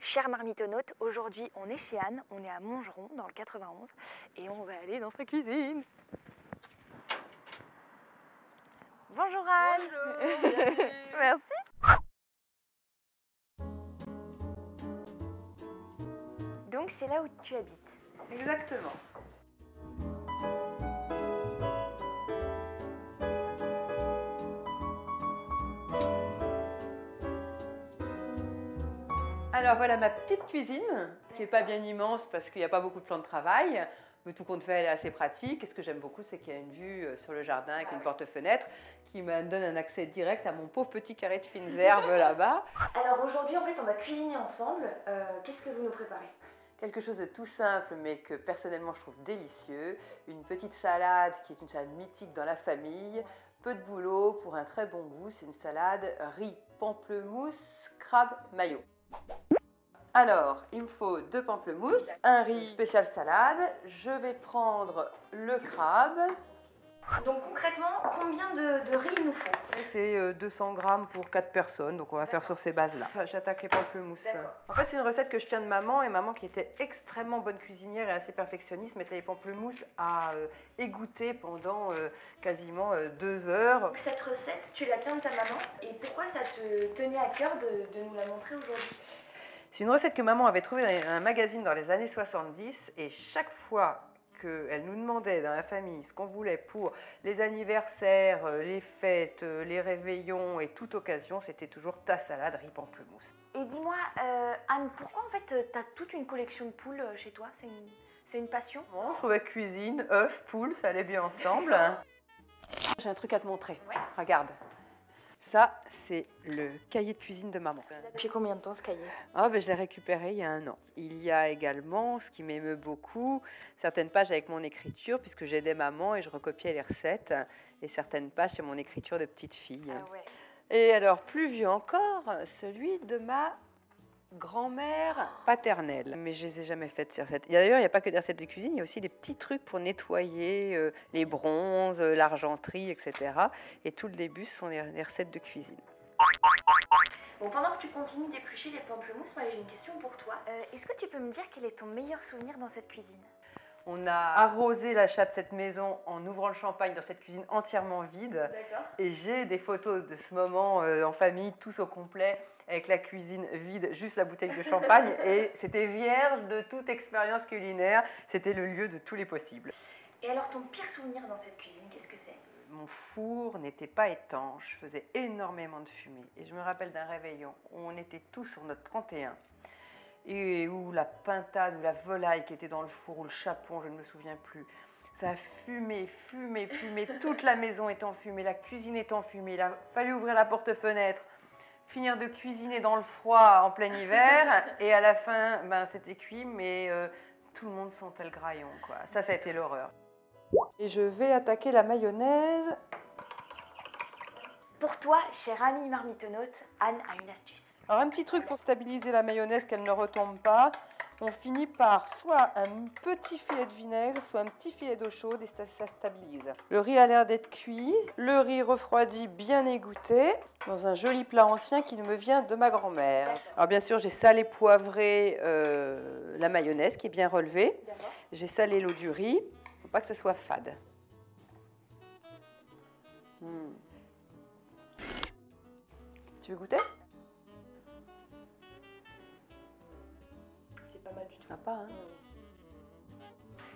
Chers marmitonnautes, aujourd'hui on est chez Anne, on est à Montgeron dans le 91 et on va aller dans sa cuisine. Bonjour Anne. Bonjour, bienvenue. Merci. Donc c'est là où tu habites. Exactement. Alors voilà ma petite cuisine, qui n'est pas bien immense parce qu'il n'y a pas beaucoup de plan de travail, mais tout compte fait elle est assez pratique. Et ce que j'aime beaucoup, c'est qu'il y a une vue sur le jardin avec une porte-fenêtre qui me donne un accès direct à mon pauvre petit carré de fines herbes là-bas. Alors aujourd'hui en fait on va cuisiner ensemble. Qu'est-ce que vous nous préparez? Quelque chose de tout simple mais que personnellement je trouve délicieux. Une petite salade qui est une salade mythique dans la famille. Peu de boulot pour un très bon goût. C'est une salade riz, pamplemousse, crabe, mayo. Alors, il me faut 2 pamplemousses, un riz spécial salade. Je vais prendre le crabe. Donc concrètement, combien de riz il nous faut? C'est 200 grammes pour 4 personnes, donc on va faire sur ces bases-là. J'attaque les pamplemousses. En fait, c'est une recette que je tiens de maman, et maman qui était extrêmement bonne cuisinière et assez perfectionniste, mettait les pamplemousses à égoutter pendant quasiment 2 heures. Cette recette, tu la tiens de ta maman et pourquoi ça te tenait à cœur de nous la montrer aujourd'hui? C'est une recette que maman avait trouvée dans un magazine dans les années 70, et chaque fois qu'elle nous demandait dans la famille ce qu'on voulait pour les anniversaires, les fêtes, les réveillons et toute occasion, c'était toujours ta salade riz pamplemousse. Et dis-moi, Anne, pourquoi en fait tu as toute une collection de poules chez toi? C'est une passion? Bon, je trouvais cuisine, œufs, poules, ça allait bien ensemble. J'ai un truc à te montrer. Ouais. Regarde. Ça, c'est le cahier de cuisine de maman. Depuis combien de temps ce cahier? Ah, ben, je l'ai récupéré il y a 1 an. Il y a également, ce qui m'émeut beaucoup, certaines pages avec mon écriture, puisque j'aidais maman et je recopiais les recettes, et certaines pages c'est mon écriture de petite fille. Ah ouais. Et alors, plus vieux encore, celui de ma grand-mère paternelle. Mais je les ai jamais faites ces recettes. D'ailleurs, il n'y a pas que des recettes de cuisine, il y a aussi des petits trucs pour nettoyer les bronzes, l'argenterie, etc. Et tout le début, ce sont les recettes de cuisine. Bon, pendant que tu continues d'éplucher les pamplemousses, moi j'ai une question pour toi. Est-ce que tu peux me dire quel est ton meilleur souvenir dans cette cuisine? On a arrosé l'achat de cette maison en ouvrant le champagne dans cette cuisine entièrement vide. D'accord. Et j'ai des photos de ce moment en famille, tous au complet, avec la cuisine vide, juste la bouteille de champagne. Et c'était vierge de toute expérience culinaire. C'était le lieu de tous les possibles. Et alors ton pire souvenir dans cette cuisine, qu'est-ce que c'est? Mon four n'était pas étanche, je faisais énormément de fumée. Et je me rappelle d'un réveillon où on était tous sur notre 31. Et où la pintade ou la volaille qui était dans le four ou le chapon, je ne me souviens plus. Ça a fumé, fumé, fumé. Toute la maison est enfumée, la cuisine est enfumée. Il a fallu ouvrir la porte-fenêtre, finir de cuisiner dans le froid en plein hiver. Et à la fin, ben, c'était cuit, mais tout le monde sentait le graillon, quoi. Ça a été l'horreur. Et je vais attaquer la mayonnaise. Pour toi, cher ami marmitonnaute, Anne a une astuce. Alors un petit truc pour stabiliser la mayonnaise, qu'elle ne retombe pas. On finit par soit un petit filet de vinaigre, soit un petit filet d'eau chaude, et ça stabilise. Le riz a l'air d'être cuit. Le riz refroidi, bien égoutté, dans un joli plat ancien qui me vient de ma grand-mère. Alors bien sûr, j'ai salé, poivré la mayonnaise qui est bien relevée. J'ai salé l'eau du riz. Il ne faut pas que ça soit fade. Tu veux goûter? C'est pas mal du tout. Sympa, hein?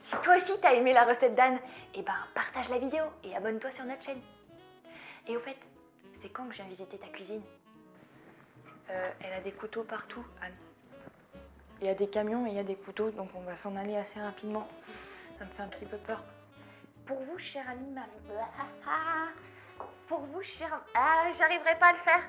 Si toi aussi t'as aimé la recette d'Anne, eh ben partage la vidéo et abonne-toi sur notre chaîne. Et au fait, c'est quand que je viens visiter ta cuisine? Elle a des couteaux partout, Anne. Il y a des camions et il y a des couteaux, donc on va s'en aller assez rapidement. Ça me fait un petit peu peur. Pour vous, cher ami Marie... Pour vous, cher... Ah, j'arriverai pas à le faire.